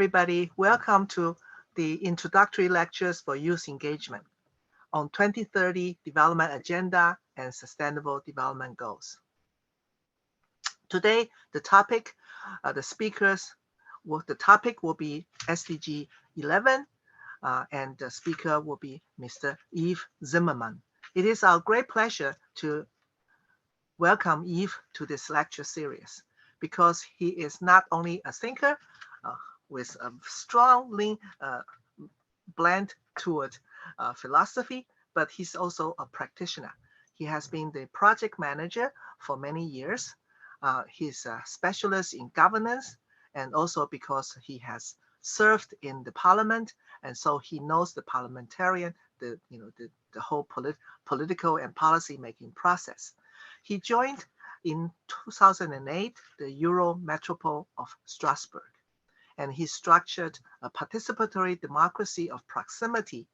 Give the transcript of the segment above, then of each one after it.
Everybody, welcome to the introductory lectures for youth engagement on 2030 Development Agenda and Sustainable Development Goals. Today, the topic will be SDG 11, and the speaker will be Mr. Yves Zimmermann. It is our great pleasure to welcome Yves to this lecture series because he is not only a thinker with a strong blend toward philosophy, but he's also a practitioner. He has been the project manager for many years. He's a specialist in governance, and also because he has served in the parliament, and so he knows the parliamentarian, the whole political and policy making process. He joined in 2008 the Euro Metropole of Strasbourg, and he structured a participatory democracy of proximity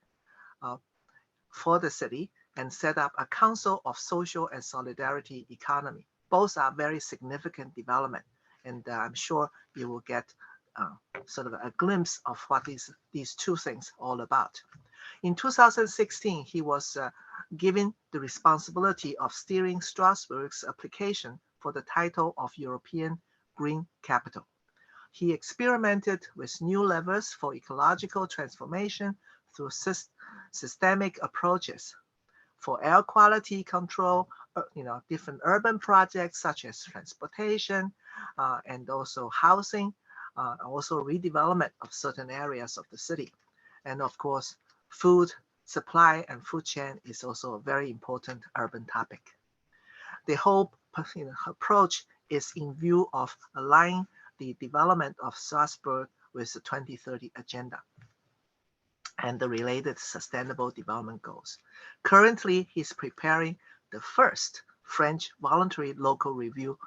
for the city and set up a council of social and solidarity economy. Both are very significant development, and I'm sure you will get sort of a glimpse of what these two things are all about. In 2016, he was given the responsibility of steering Strasbourg's application for the title of European Green Capital. He experimented with new levers for ecological transformation through systemic approaches. For air quality control, different urban projects such as transportation and also housing, also redevelopment of certain areas of the city. And of course, food supply and food chain is also a very important urban topic. The whole approach is in view of aligning the development of Strasbourg with the 2030 agenda and the related sustainable development goals. Currently, he's preparing the first French voluntary local review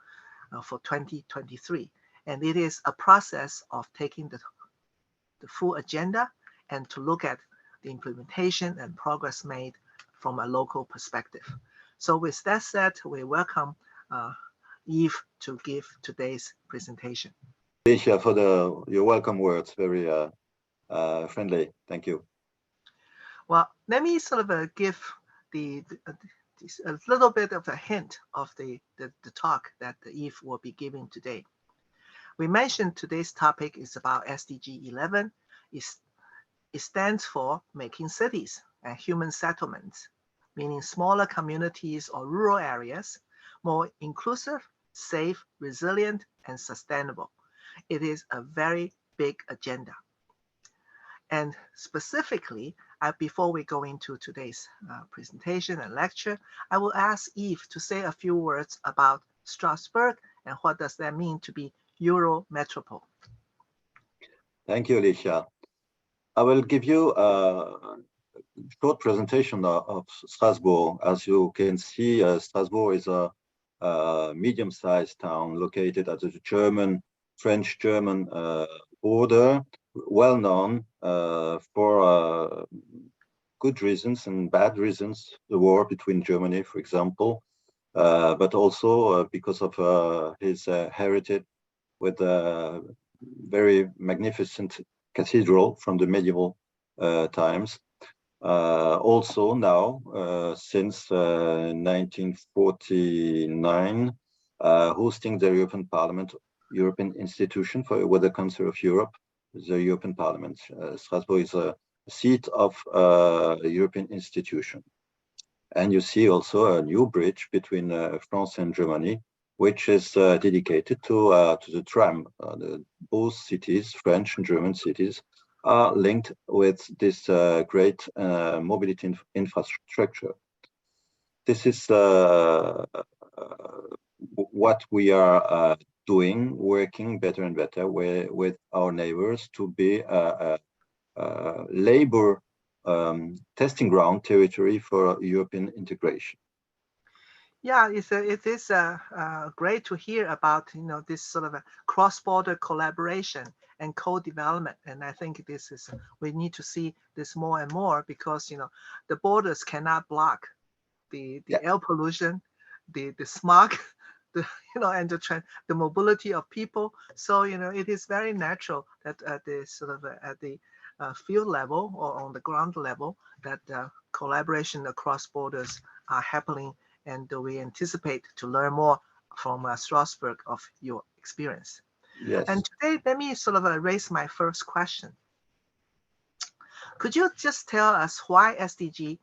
for 2023. And it is a process of taking the full agenda and to look at the implementation and progress made from a local perspective. So with that said, we welcome Yves to give today's presentation. Alicia, for your welcome words, very friendly. Thank you. Well, let me sort of give a little bit of a hint of the talk that Yves will be giving today. We mentioned today's topic is about SDG 11. It stands for making cities and human settlements, meaning smaller communities or rural areas, more inclusive, safe, resilient, and sustainable. It is a very big agenda. And specifically, before we go into today's presentation and lecture, I will ask Yves to say a few words about Strasbourg and what does that mean to be Euro Metropole. Thank you, Alicia. I will give you a short presentation of Strasbourg. As you can see, Strasbourg is a medium-sized town located at the French-German border, well known for good reasons and bad reasons, the war between Germany, for example, but also because of his heritage with a very magnificent cathedral from the medieval times. Also now, since 1949, hosting the European Parliament, European institution with the Council of Europe, the European Parliament. Strasbourg is a seat of a European institution. And you see also a new bridge between France and Germany, which is dedicated to the tram. Both cities, French and German cities, are linked with this great mobility infrastructure. This is what we are doing, working better and better with our neighbors to be a labor testing ground territory for European integration. Yeah, it is great to hear about this sort of a cross-border collaboration and co-development, and I think we need to see this more and more because the borders cannot block the air pollution, the smog, the and the mobility of people. So it is very natural that at the sort of at the field level or on the ground level that collaboration across borders are happening, and we anticipate to learn more from Strasbourg of your experience. And Yes. today, let me sort of raise my first question. Could you just tell us why SDG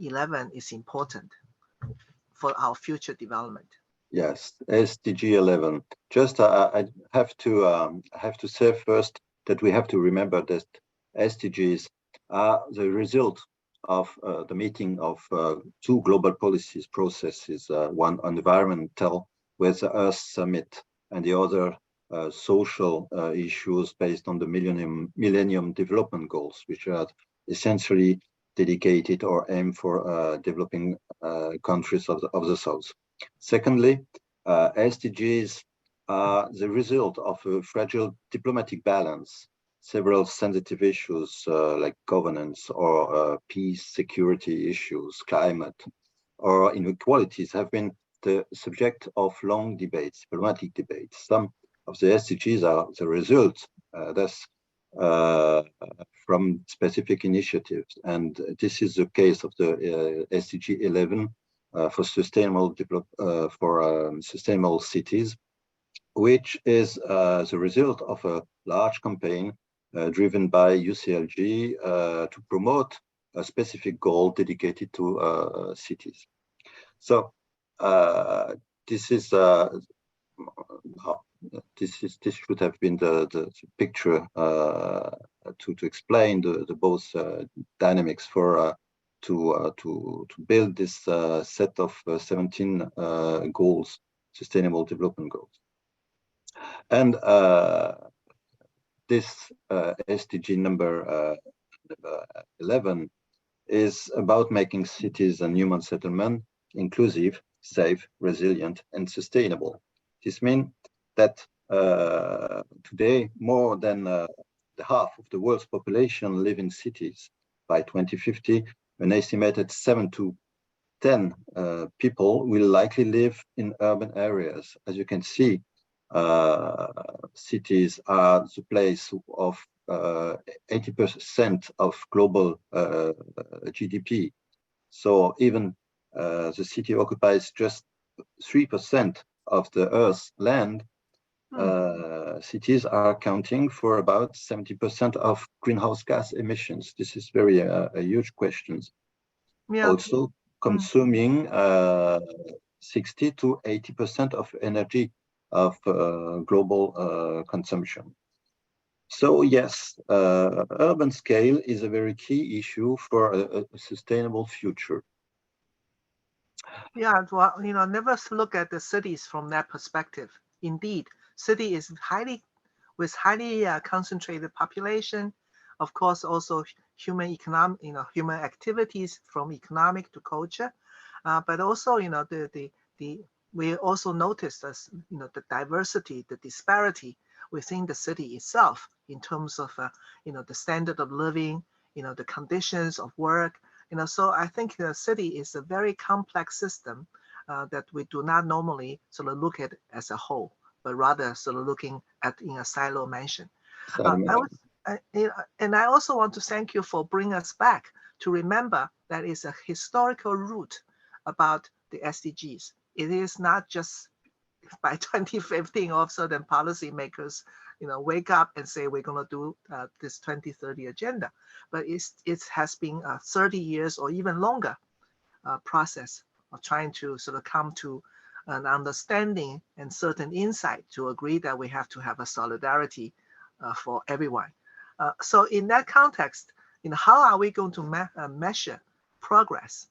11 is important for our future development? Yes, SDG 11. Just I have to say first that we have to remember that SDGs are the result of the meeting of two global policies processes, one environmental with the Earth Summit and the other social issues based on the Millennium Development Goals, which are essentially dedicated or aimed for developing countries of the South. Secondly, SDGs are the result of a fragile diplomatic balance. Several sensitive issues like governance or peace, security issues, climate, or inequalities have been the subject of long debates, diplomatic debates. Some of the SDGs are the result, thus, from specific initiatives. And this is the case of the SDG 11 for sustainable cities, which is the result of a large campaign driven by UCLG to promote a specific goal dedicated to cities. So this should have been the picture to explain the both dynamics for to build this set of 17 goals, sustainable development goals. And this SDG number 11 is about making cities and human settlement inclusive, safe, resilient, and sustainable. This means that today more than the half of the world's population live in cities. By 2050, an estimated 7 to 10 people will likely live in urban areas. As you can see, cities are the place of 80% of global GDP. So even the city occupies just 3% of the Earth's land. Cities are accounting for about 70% of greenhouse gas emissions. This is very a huge question. Yeah. Also consuming 60 to 80% of energy of global consumption. So yes, urban scale is a very key issue for a sustainable future. Yeah, well, never look at the cities from that perspective. Indeed, city is highly concentrated population. Of course, also human activities from economic to culture, but also we also noticed as the diversity, the disparity within the city itself in terms of the standard of living, the conditions of work. So I think the city is a very complex system that we do not normally sort of look at as a whole, but rather sort of looking at in a silo mansion. And I also want to thank you for bringing us back to remember that it's a historical root about the SDGs. It is not just by 2015 all of a sudden policymakers wake up and say we're going to do this 2030 agenda, but it has been a 30 years or even longer process of trying to sort of come to an understanding and certain insight to agree that we have to have a solidarity for everyone. So in that context, how are we going to measure progress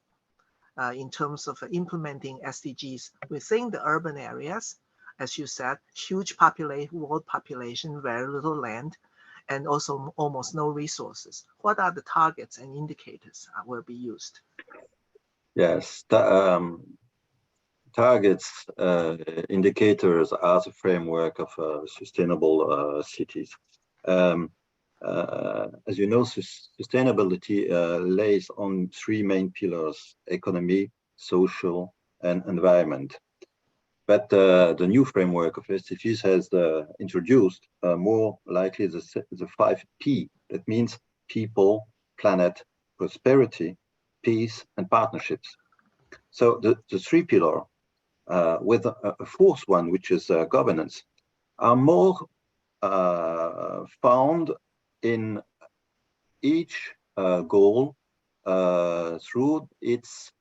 in terms of implementing SDGs within the urban areas? As you said, huge world population, very little land, and also almost no resources. What are the targets and indicators that will be used? Yes, targets, indicators are the framework of sustainable cities. As you know, sustainability lays on three main pillars: economy, social, and environment. But the new framework of SDGs has introduced more likely the 5P. That means people, planet, prosperity, peace, and partnerships. So the three pillar with a fourth one, which is governance, are more found in each goal through its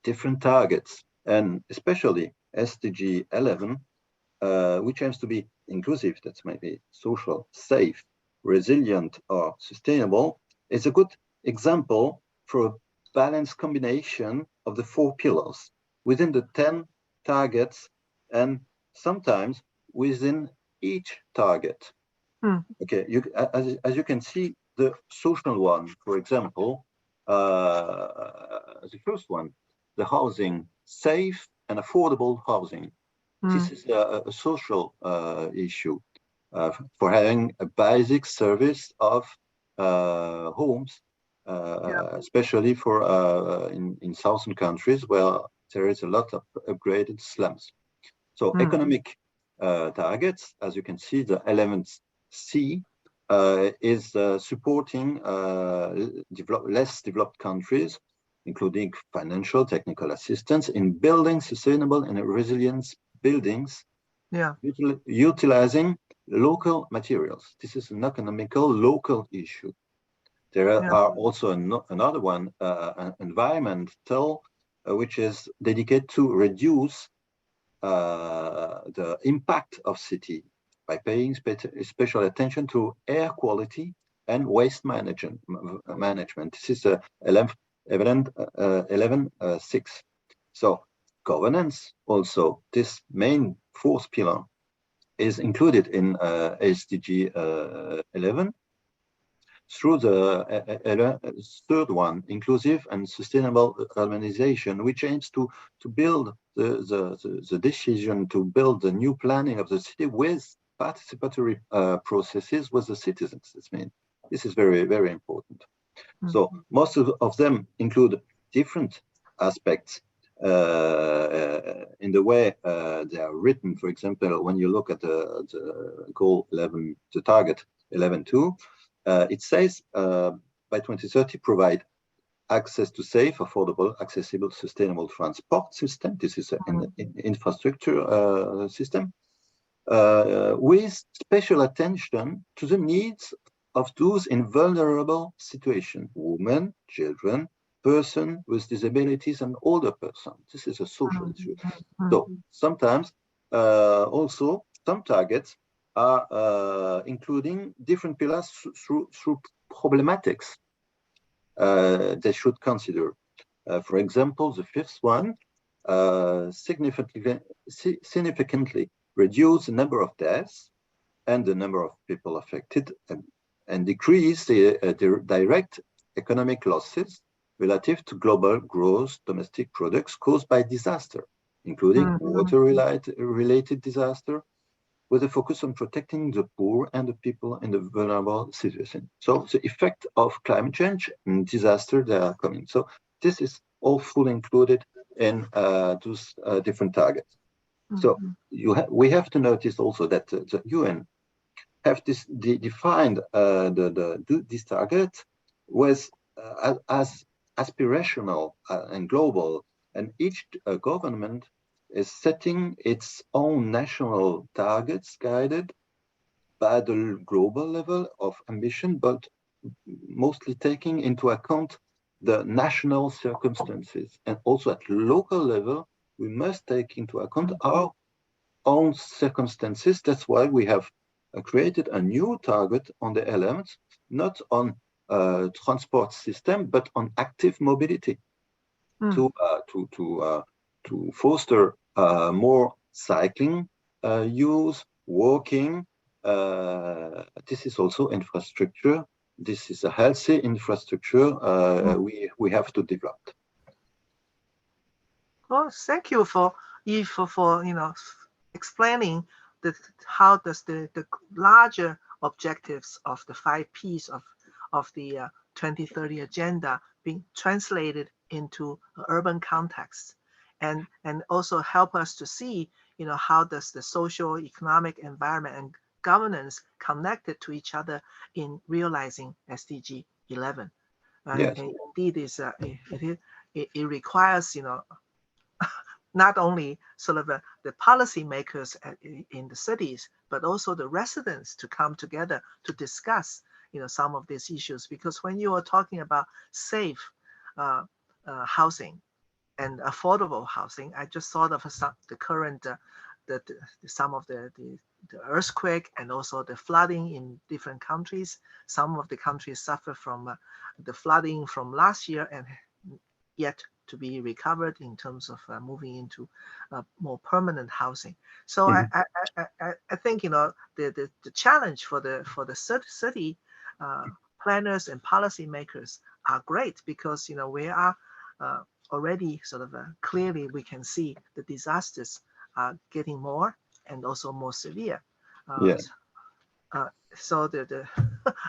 different targets, and especially SDG 11, which aims to be inclusive, that's maybe social, safe, resilient, or sustainable, is a good example for a balanced combination of the four pillars within the 10 targets and sometimes within each target. Okay, as you can see, the social one, for example, the first one, the housing, safe and affordable housing. This is a social issue for having a basic service of homes, especially for in southern countries where there is a lot of upgraded slums. So economic targets, as you can see, the 11th C is supporting less developed countries, including financial, technical assistance in building sustainable and resilient buildings, utilizing local materials. This is an economical local issue. There are also another one, environmental, which is dedicated to reduce the impact of city by paying special attention to air quality and waste management. This is 11.6. So governance also, this main fourth pillar is included in SDG 11 through the third one, inclusive and sustainable urbanization, which aims to build the decision to build the new planning of the city with participatory processes with the citizens. This is very, very important. So most of them include different aspects in the way they are written. For example, when you look at the goal 11, the target 11.2, it says by 2030, provide access to safe, affordable, accessible, sustainable transport system. This is an infrastructure system with special attention to the needs of those in vulnerable situations, women, children, person with disabilities, and older person. This is a social issue. So sometimes also some targets are including different pillars through problematics they should consider. For example, the fifth one significantly reduce the number of deaths and the number of people affected, and decrease the direct economic losses relative to global gross domestic products caused by disaster, including water-related disaster, with a focus on protecting the poor and the people in the vulnerable situation. So the effect of climate change and disaster that are coming. So this is all fully included in those different targets. So we have to notice also that the UN have defined this target was as aspirational and global, and each government is setting its own national targets guided by the global level of ambition, but mostly taking into account the national circumstances. And also at local level, we must take into account our own circumstances. That's why we have created a new target on the elements, not on transport system, but on active mobility to foster more cycling use, walking. This is also infrastructure. This is a healthy infrastructure we have to develop. Well, thank you for explaining how does the larger objectives of the 5 Ps of the 2030 agenda being translated into urban context, and also help us to see how does the social, economic, environment, and governance connected to each other in realizing SDG 11. Right? Yes. And indeed, it requires, not only sort of the policymakers in the cities, but also the residents to come together to discuss, some of these issues. Because when you are talking about safe uh, housing and affordable housing, I just thought of the current, some of the earthquake and also the flooding in different countries. Some of the countries suffer from the flooding from last year and yet to be recovered in terms of moving into more permanent housing. So Mhm. I think the challenge for the city planners and policymakers are great, because we are uh, already sort of clearly we can see the disasters are getting more and also more severe. Uh, Yeah. so the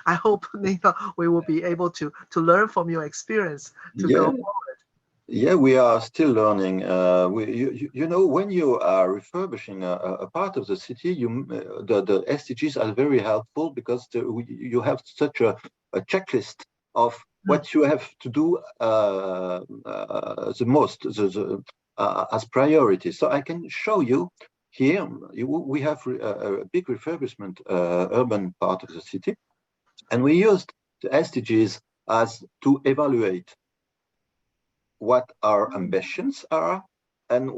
I hope we will be able to learn from your experience to Yeah. go forward. Yeah, we are still learning. When you are refurbishing a part of the city, the SDGs are very helpful, because you have such a checklist of Mm, what you have to do the most as priority. So I can show you here. We have a big refurbishment urban part of the city, and we used the SDGs as to evaluate what our ambitions are, and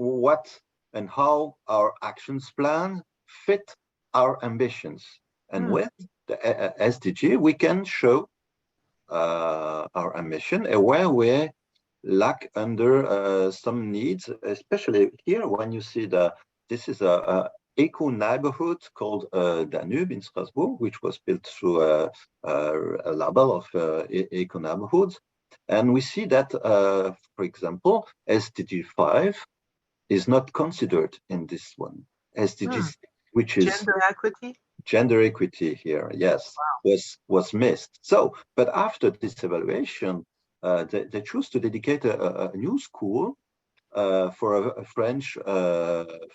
how our actions plan fit our ambitions. And mm, with the SDG, we can show our ambition and where we lack under some needs, especially here when you see this is a eco neighborhood called Danube in Strasbourg, which was built through a label of eco neighborhoods. And we see that, for example, SDG 5 is not considered in this one. SDG mm. 6, which is Gender equity. gender equity here, yes, was missed. So, but after this evaluation, they choose to dedicate a new school for a French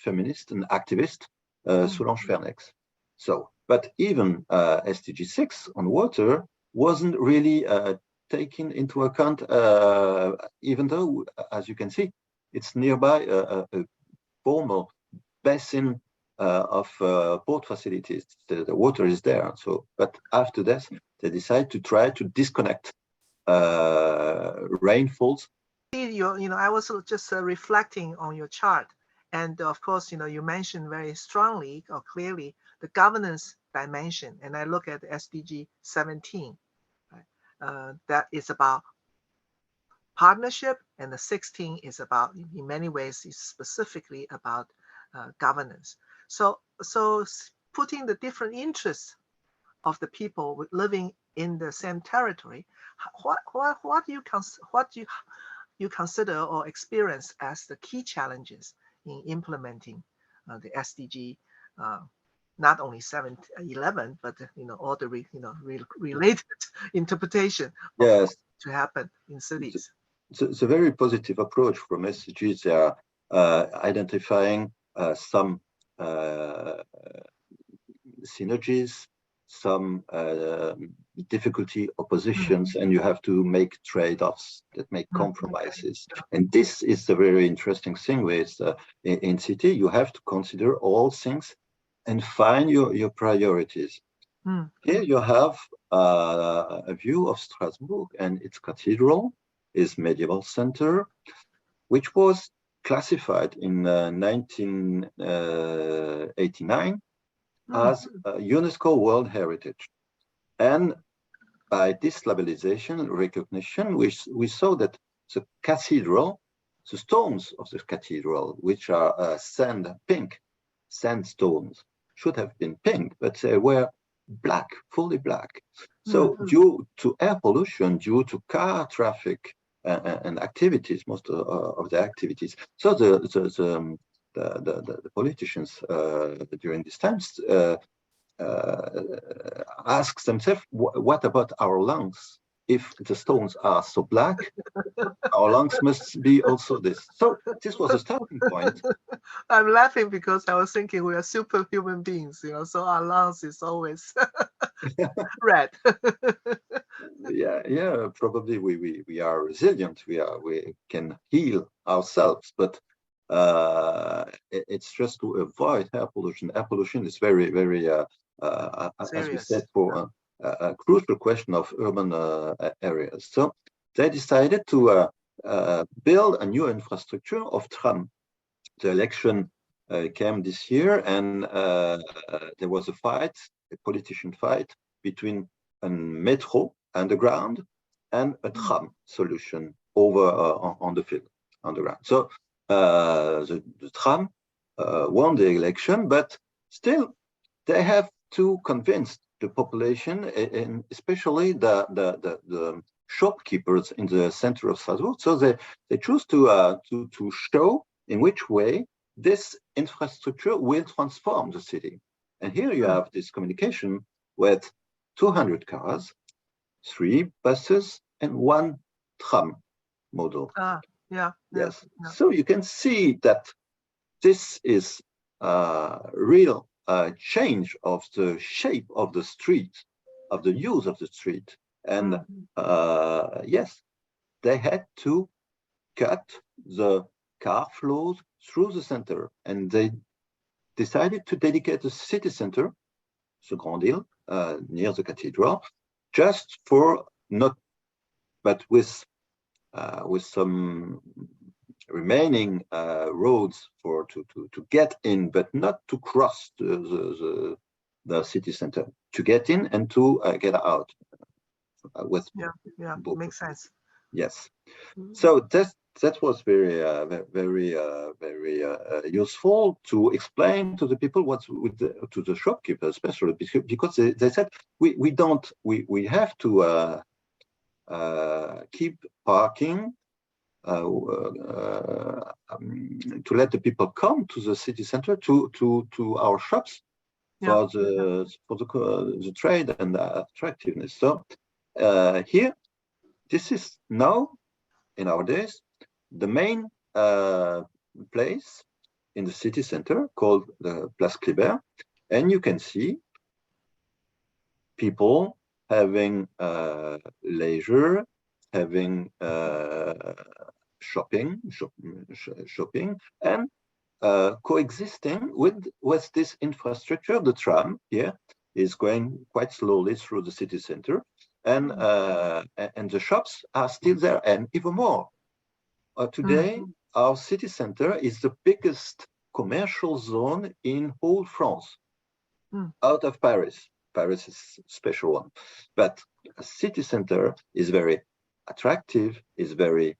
feminist and activist, Mm, Solange Fernex. So, but even SDG 6 on water wasn't really taken into account, even though, as you can see, it's nearby a formal basin of port facilities. The water is there. So, but after this, they decide to try to disconnect rainfalls. I was just reflecting on your chart, and of course, you mentioned very strongly or clearly the governance dimension, and I look at SDG 17, right? That is about partnership, and the 16 is about, in many ways, is specifically about governance. So putting the different interests of the people living in the same territory, what do you consider or experience as the key challenges in implementing the SDG, uh, not only 7, 11, but all the related interpretation of Yes, to happen in cities. it's a very positive approach from SDGs. They are identifying some synergies, some difficulty Mm, oppositions, and you have to make trade-offs that make mm, compromises. And this is the very interesting thing with in city. You have to consider all things and find your priorities. mm, Here you have a view of Strasbourg and its cathedral, its medieval center, which was classified in 1989 mm, as a UNESCO World Heritage. And by this labelization recognition, we saw that the cathedral, the stones of the cathedral, which are pink sandstones, should have been pink, but they were black, fully black. mm, So due to air pollution, due to car traffic and activities, most of the activities, so the politicians during these times ask themselves, what about our lungs? if the stones are so black, our lungs must be also this. So this was a starting point. I'm laughing because I was thinking we are superhuman beings, so our lungs is always red. Yeah, probably we are resilient. We can heal ourselves, but it's just to avoid air pollution. Air pollution is very as we said, Serious. for a crucial question of urban areas. So they decided to build a new infrastructure of tram. The election came this year, and there was a politician fight between a metro underground and a tram solution over on the field, on the ground. So the tram won the election, but still they have to convince the population, and especially the shopkeepers in the center of Strasbourg. So they choose to show in which way this infrastructure will transform the city. And here you have this communication with 200 cars, 3 buses, and 1 tram model. Yeah. Yes. So you can see that this is a real change of the shape of the street, of the use of the street. And yes, they had to cut the car flows through the center, and they decided to dedicate the city center, the Grand Ile, near the cathedral, just for not, but with some remaining roads for to get in, but not to cross the city center, to get in and to get out with both. Makes sense. Yes. So that was very useful to explain to the people what's to the shopkeepers, especially because they said we have to keep parking to let the people come to the city center to our shops for the trade and the attractiveness. So here, this is now in our days the main place in the city center called the Place Kléber, and you can see people having leisure, having shopping, and coexisting with this infrastructure. The tram here is going quite slowly through the city center, and the shops are still there, and even more. Today, our city center is the biggest commercial zone in whole France, out of Paris. Paris is a special one, but a city center is very attractive, is very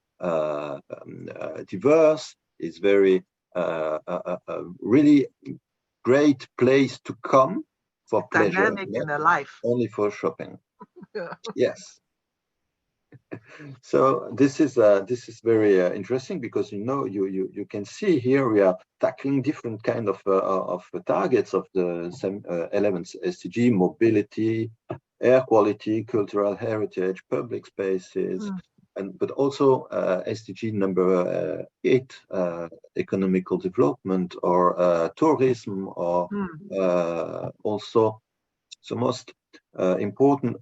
diverse, is very really great place to come for pleasure, dynamic in the life. only for shopping. Yes. So this is very interesting, because you can see here we are tackling different kind of targets of the 11th SDG: mobility, air quality, cultural heritage, public spaces, but also SDG number 8, economical development, or tourism, or also the most important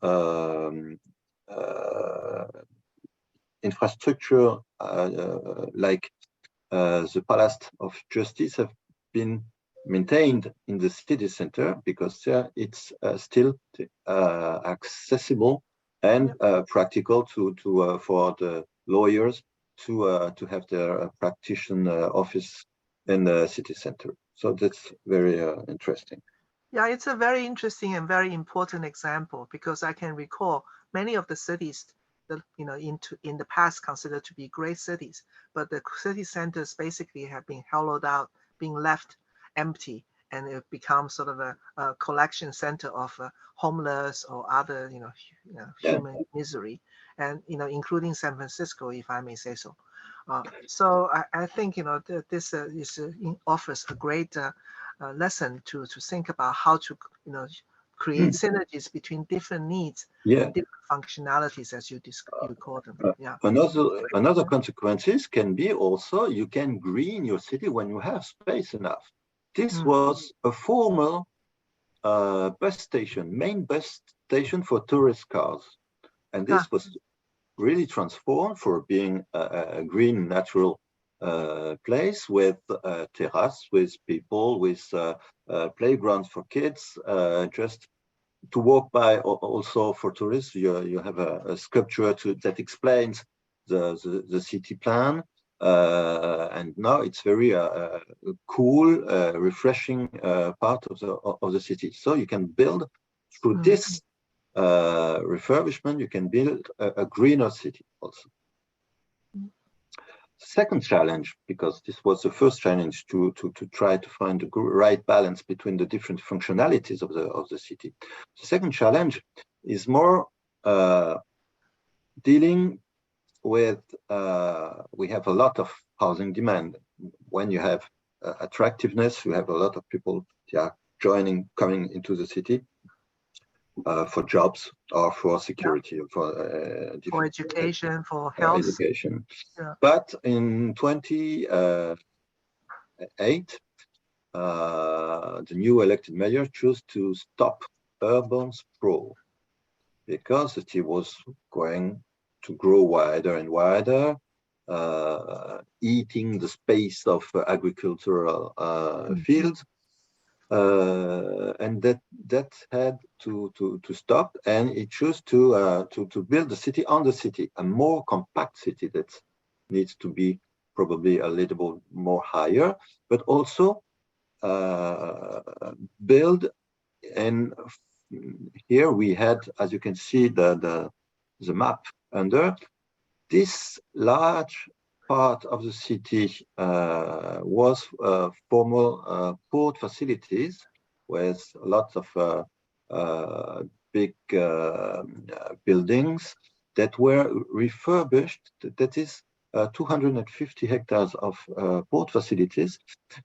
infrastructure like the Palace of Justice have been maintained in the city center, because it's still accessible and practical for the lawyers to have their practitioner office in the city center. So that's very interesting. Yeah, it's a very interesting and very important example, because I can recall many of the cities that in the past considered to be great cities, but the city centers basically have been hollowed out, being left empty, and it becomes sort of a collection center of homeless or other human misery, and including San Francisco, if I may say so. So I think this offers a great lesson to think about how to create synergies between different needs and different functionalities, as you call them. Another consequences can be also you can green your city when you have space enough. This was a former main bus station for tourist cars, and this was really transformed for being a green natural place with terrace, with people, with playgrounds for kids, just to walk by. Also for tourists, you have a sculpture that explains the city plan, and now it's very cool, refreshing part of the city. So you can build through this refurbishment, you can build a greener city also. Second challenge, because this was the first challenge to try to find the right balance between the different functionalities of the city. The second challenge is more dealing with, we have a lot of housing demand. When you have attractiveness, you have a lot of people coming into the city for jobs or for security, for education, for health. Education. Yeah. But in 2008, the new elected mayor chose to stop urban sprawl because the city was going to grow wider and wider, eating the space of agricultural fields. And that had to stop, and it chose to build the city on the city, a more compact city that needs to be probably a little bit more higher, but also build. And here we had, as you can see, the map under this large part of the city was former port facilities with lots of big buildings that were refurbished. That is 250 hectares of port facilities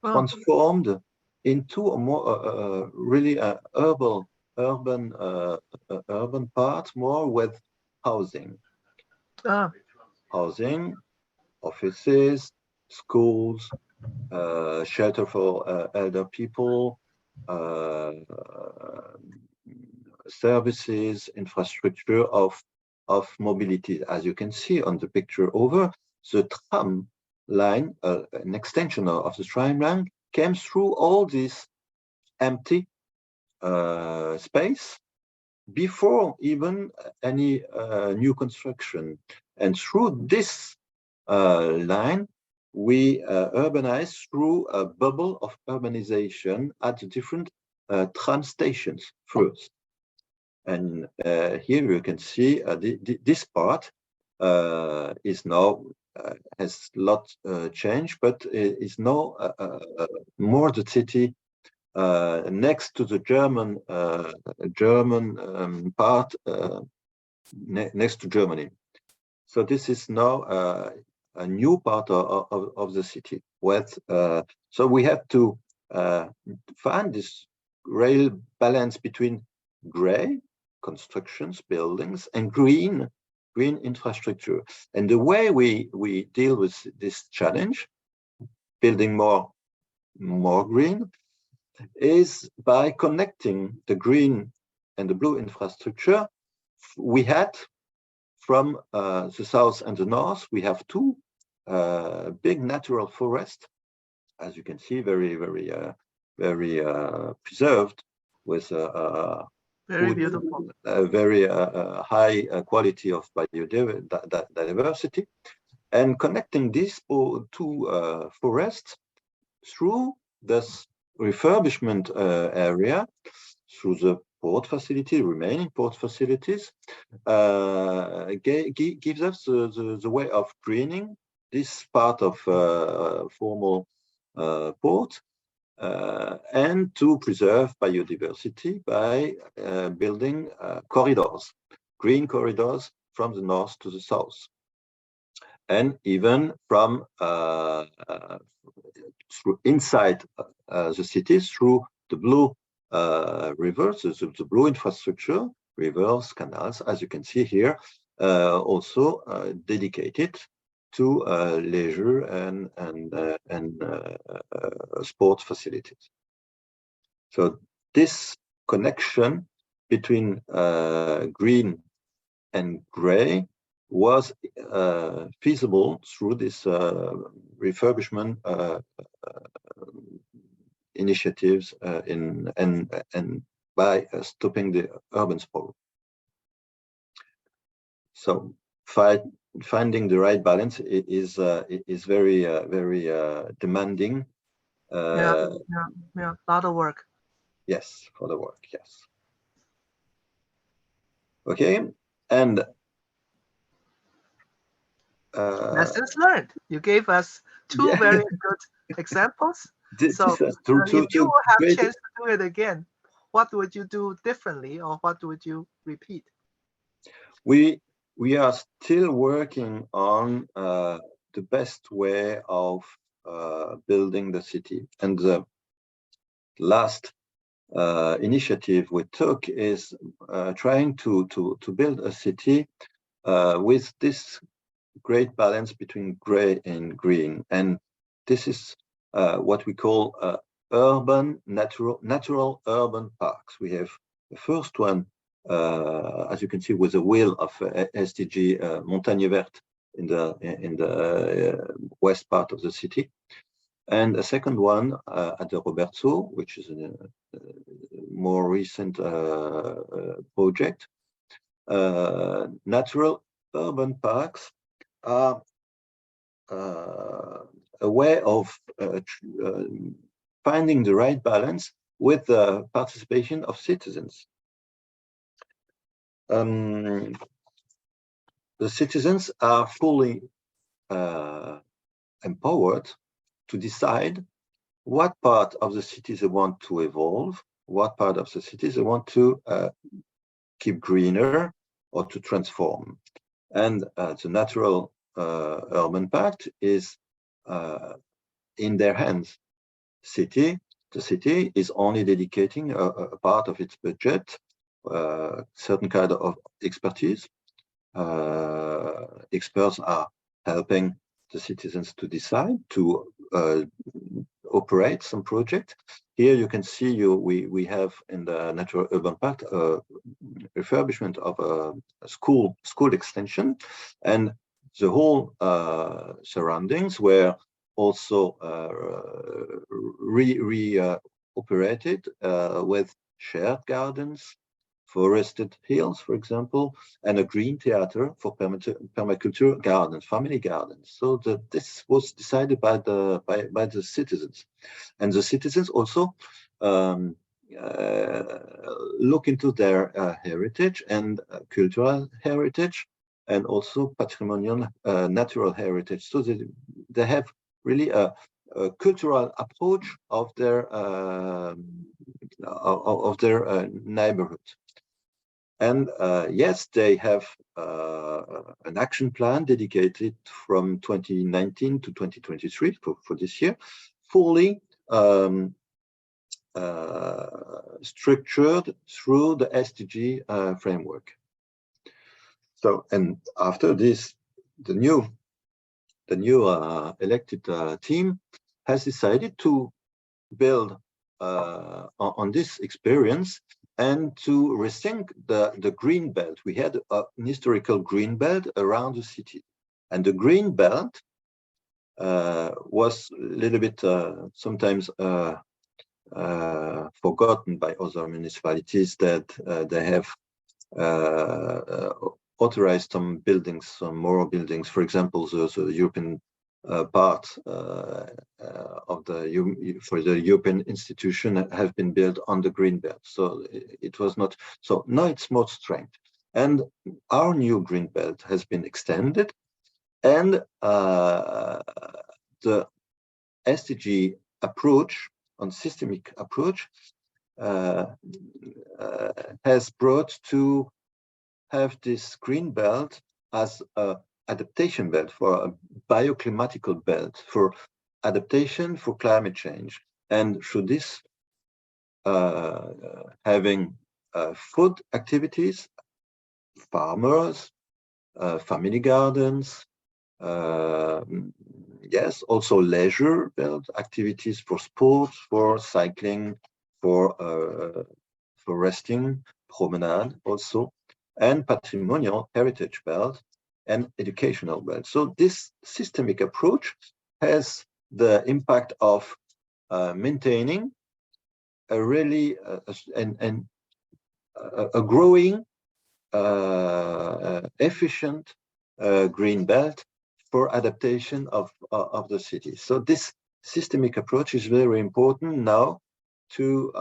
transformed into a more really urban part, more with housing. Housing, offices, schools, shelter for elder people, services, infrastructure of mobility. As you can see on the picture over, the tram line, an extension of the tram line, came through all this empty space before even any new construction. And through this line, we urbanized through a bubble of urbanization at the different tram stations first. And here you can see this part is now has a lot changed, but is now more the city next to the German part, next to Germany. So this is now a new part of the city. So we have to find this real balance between gray constructions, buildings, and green infrastructure. And the way we deal with this challenge, building more green, is by connecting the green and the blue infrastructure. We had from the south and the north, we have two big natural forests, as you can see, very preserved, with very beautiful, very high quality of biodiversity, and connecting these two forests through this refurbishment area, through the port facility, remaining port facilities, gives us the way of greening this part of formal port, and to preserve biodiversity by building corridors, green corridors from the north to the south, and even from through inside the cities through the blue rivers, the blue infrastructure, rivers, canals, as you can see here, also dedicated to leisure and sports facilities. So this connection between green and gray was feasible through this refurbishment initiatives and by stopping the urban sprawl. So finding the right balance is very demanding. Yeah, a lot of work. Yes, for the work. Yes. Okay, and Lessons learned. You gave us two yeah. very good examples. So if you have chance to do it again, what would you do differently, or what would you repeat? We are still working on the best way of building the city, and the last initiative we took is trying to build a city with this great balance between gray and green, and this is what we call urban natural urban parks. We have the first one, as you can see, with a wheel of SDG Montagne Verte in the west part of the city, and a second one at the Roberto, which is a more recent project. Natural urban parks are a way of finding the right balance with the participation of citizens. The citizens are fully empowered to decide what part of the city they want to evolve, what part of the city they want to keep greener or to transform. And the natural urban pact is in their hands. The city is only dedicating a part of its budget, certain kind of expertise. Experts are helping the citizens to decide to operate some project. Here you can see we have in the natural urban pact refurbishment of a school extension, and the whole surroundings were also operated with shared gardens, forested hills, for example, and a green theater for permaculture gardens, family gardens. So this was decided by the citizens, and the citizens also look into their heritage and cultural heritage, and also patrimonial natural heritage. So they have really a cultural approach of their neighborhood. And yes, they have an action plan dedicated from 2019 to 2023 for this year, fully structured through the SDG framework. So, and after this, the new elected team has decided to build on this experience and to rethink the green belt. We had an historical green belt around the city, and the green belt was a little bit sometimes forgotten by other municipalities, that they have authorized some buildings, some more buildings. For example, the European part of for the European institution have been built on the green belt. So it was not, so now it's more strength. And our new green belt has been extended, and the SDG approach, on systemic approach, has brought to have this green belt as a adaptation belt, for a bioclimatical belt, for adaptation for climate change. And through this having food activities, farmers, family gardens, yes, also leisure built activities for sports, for cycling, for resting, promenade also, and patrimonial heritage belt and educational belt. So this systemic approach has the impact of maintaining a really a growing, efficient green belt for adaptation of the city. So this systemic approach is very important now to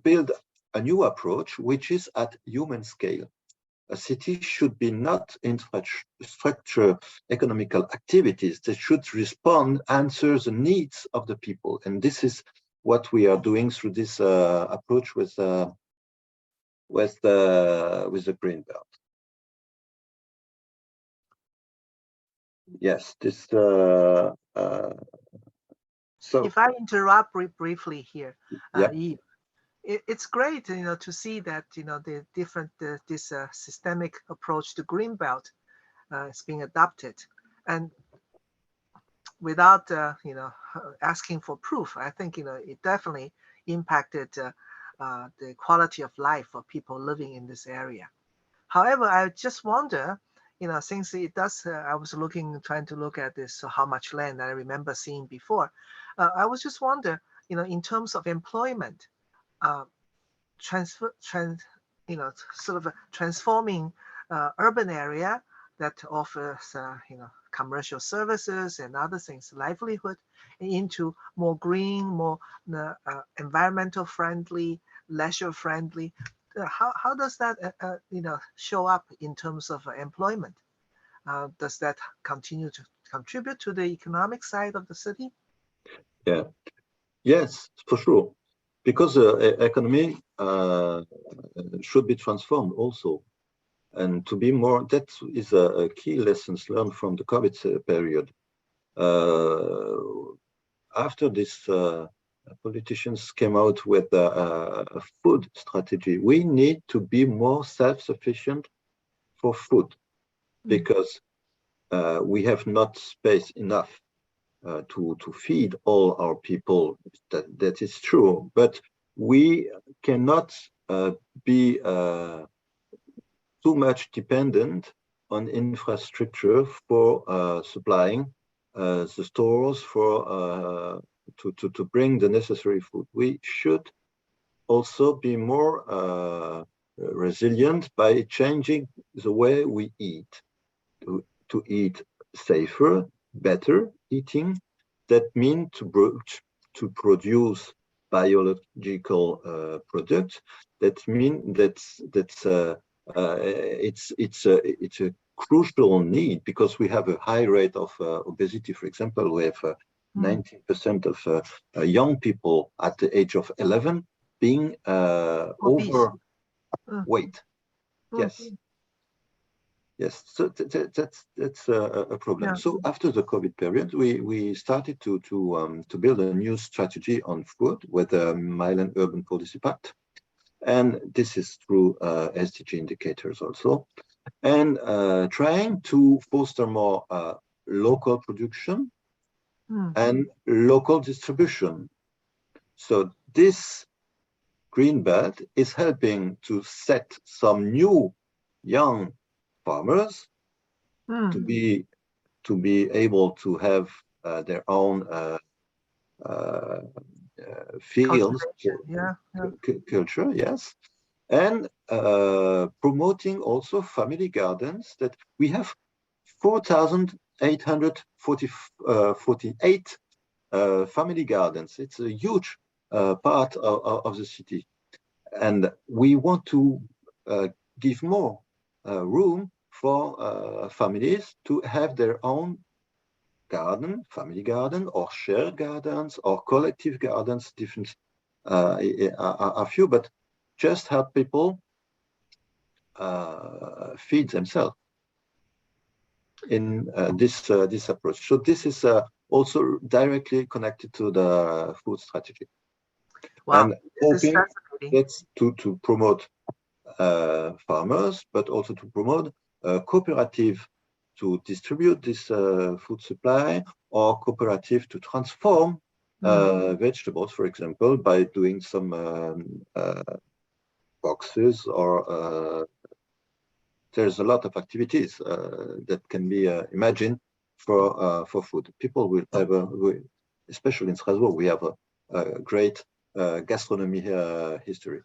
build a new approach, which is at human scale. A city should be not infrastructure economical activities that should respond, answer the needs of the people. And this is what we are doing through this approach with the green belt. Yes, this. So if I interrupt briefly here, yeah. Yves, it's great, to see that the different this systemic approach to green belt is being adopted, and without asking for proof, I think it definitely impacted the quality of life for people living in this area. However, I just wonder, since it does, I was trying to look at this, how much land I remember seeing before. I was just wonder, in terms of employment, sort of transforming urban area that offers, commercial services and other things, livelihood, into more green, more environmental friendly, leisure friendly. How does that, show up in terms of employment? Does that continue to contribute to the economic side of the city? Yeah. Yes, for sure. Because economy should be transformed also, and to be more. That is a key lessons learned from the COVID period. After this, politicians came out with a food strategy. We need to be more self-sufficient for food because we have not space enough to feed all our people. That is true, but we cannot be too much dependent on infrastructure for supplying the stores for to bring the necessary food. We should also be more resilient by changing the way we eat, to eat safer, better eating. That means to produce biological products. That means it's a crucial need because we have a high rate of obesity. For example, we have 19% of young people at the age of 11 being overweight. Yes. Yes, so that's a problem. Yeah. So after the COVID period, we started to build a new strategy on food with the Milan Urban Policy Pact, and this is through SDG indicators also, and trying to foster more local production and local distribution. So this green belt is helping to set some new young farmers to be able to have their own fields, culture, yes, and promoting also family gardens. That we have 4,848 family gardens. It's a huge part of the city, and we want to give more room for families to have their own garden, family garden, or shared gardens, or collective gardens. Different are few, but just help people feed themselves in this approach. So this is also directly connected to the food strategy. Wow, And this is hoping fascinating. that's to promote farmers, but also to promote a cooperative to distribute this food supply, or cooperative to transform vegetables, for example, by doing some boxes, or there's a lot of activities that can be imagined for food. People will have especially in Strasbourg, we have a great gastronomy history.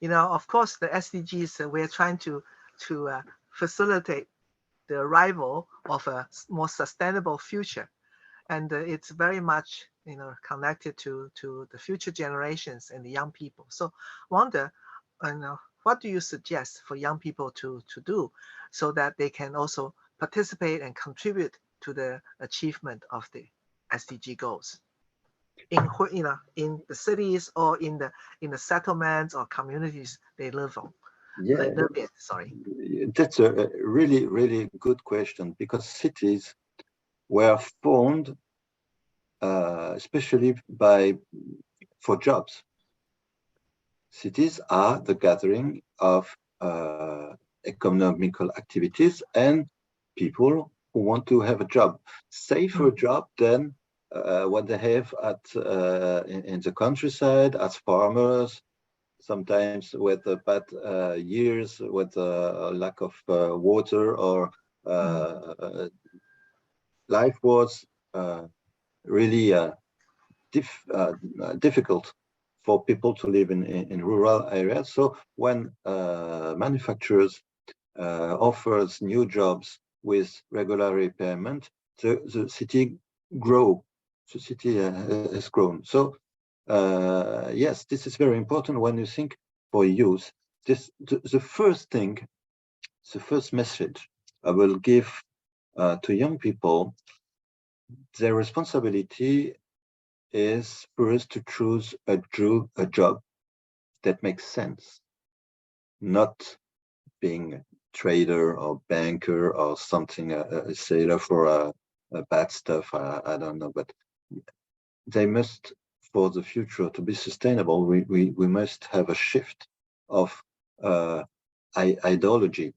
You know, of course, the SDGs, we're trying to facilitate the arrival of a more sustainable future, and it's very much, you know, connected to the future generations and the young people. So, wonder, you know, what do you suggest for young people to do so that they can also participate and contribute to the achievement of the SDG goals in, you know, in the cities or in the settlements or communities they live on? They Yeah, live in. Sorry. that's a really, really good question, because cities were formed especially for jobs. Cities are the gathering of economical activities and people who want to have a job, safer job than what they have in the countryside as farmers, sometimes with bad years, with lack of water, or life was really difficult for people to live in rural areas. So when manufacturers offers new jobs with regular repayment, the city grow. The city has grown. So yes, this is very important when you think for youth. The first thing, the first message I will give to young people, their responsibility is for us to choose a job that makes sense, not being a trader or banker or something, a sailor for bad stuff. I don't know, but they must, for the future, to be sustainable, we must have a shift of ideology.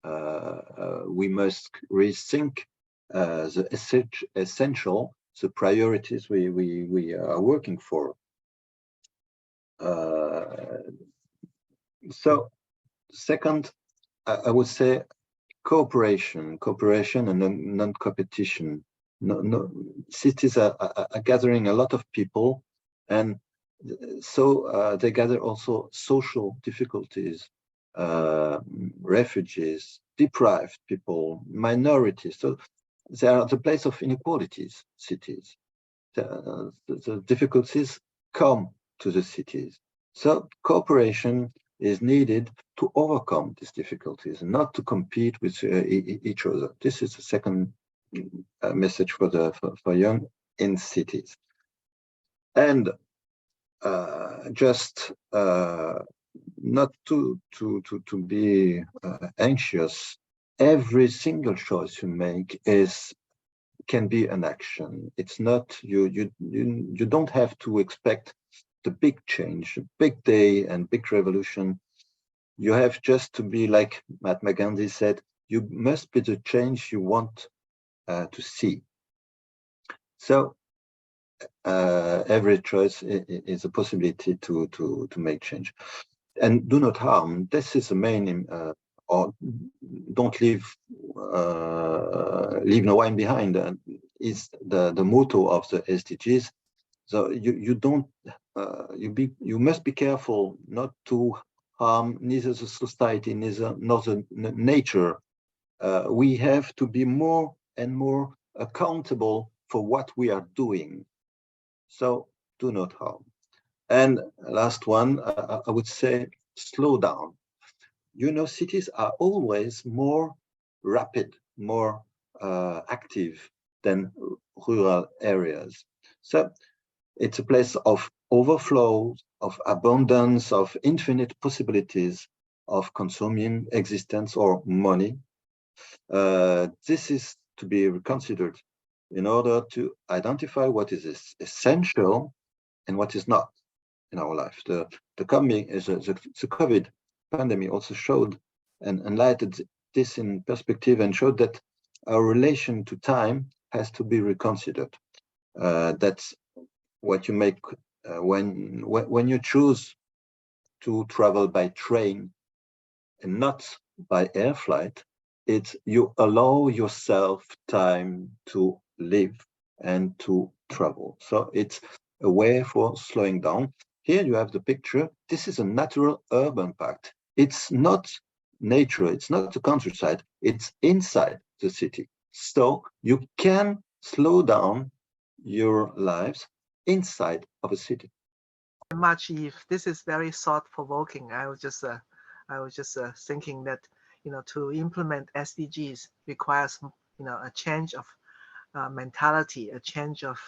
We must rethink the essential, the priorities we are working for. So second, I would say cooperation and non-competition. Cities are gathering a lot of people, and so they gather also social difficulties, refugees, deprived people, minorities. So they are the place of inequalities, cities. The difficulties come to the cities. So cooperation is needed to overcome these difficulties, not to compete with each other. This is the second message for young in cities. And just not to be anxious. Every single choice you make can be an action. It's not you don't have to expect the big change, big day and big revolution. You have just to be, like Mahatma Gandhi said, you must be the change you want to see. So every choice is a possibility to make change. And do not harm. This is the main, or don't leave no one behind. Is the motto of the SDGs. So you must be careful not to harm neither the society nor the nature. We have to be more and more accountable for what we are doing. So do not harm. And last one, I would say, slow down. You know, cities are always more rapid, more active than rural areas. So it's a place of overflow, of abundance, of infinite possibilities of consuming existence or money. This is to be considered in order to identify what is essential and what is not. in our life. The coming is the COVID pandemic also showed and enlightened this in perspective and showed that our relation to time has to be reconsidered. That's what you make when you choose to travel by train and not by air flight. It's you allow yourself time to live and to travel. So it's a way for slowing down. Here you have the picture. This is a natural urban pact. It's not nature, it's not the countryside, it's inside the city. So you can slow down your lives inside of a city. Much, Eve. This is very thought-provoking. I was just thinking that to implement SDGs requires a change of mentality, a change of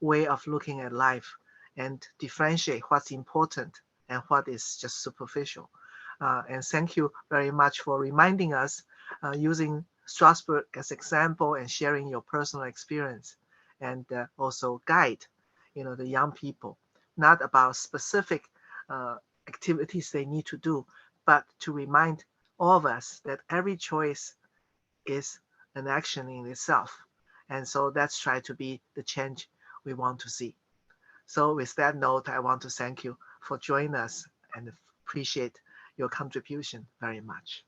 way of looking at life, and differentiate what's important and what is just superficial. And thank you very much for reminding us, using Strasbourg as example and sharing your personal experience, and also guide, the young people, not about specific activities they need to do, but to remind all of us that every choice is an action in itself. And so let's try to be the change we want to see. So with that note, I want to thank you for joining us and appreciate your contribution very much.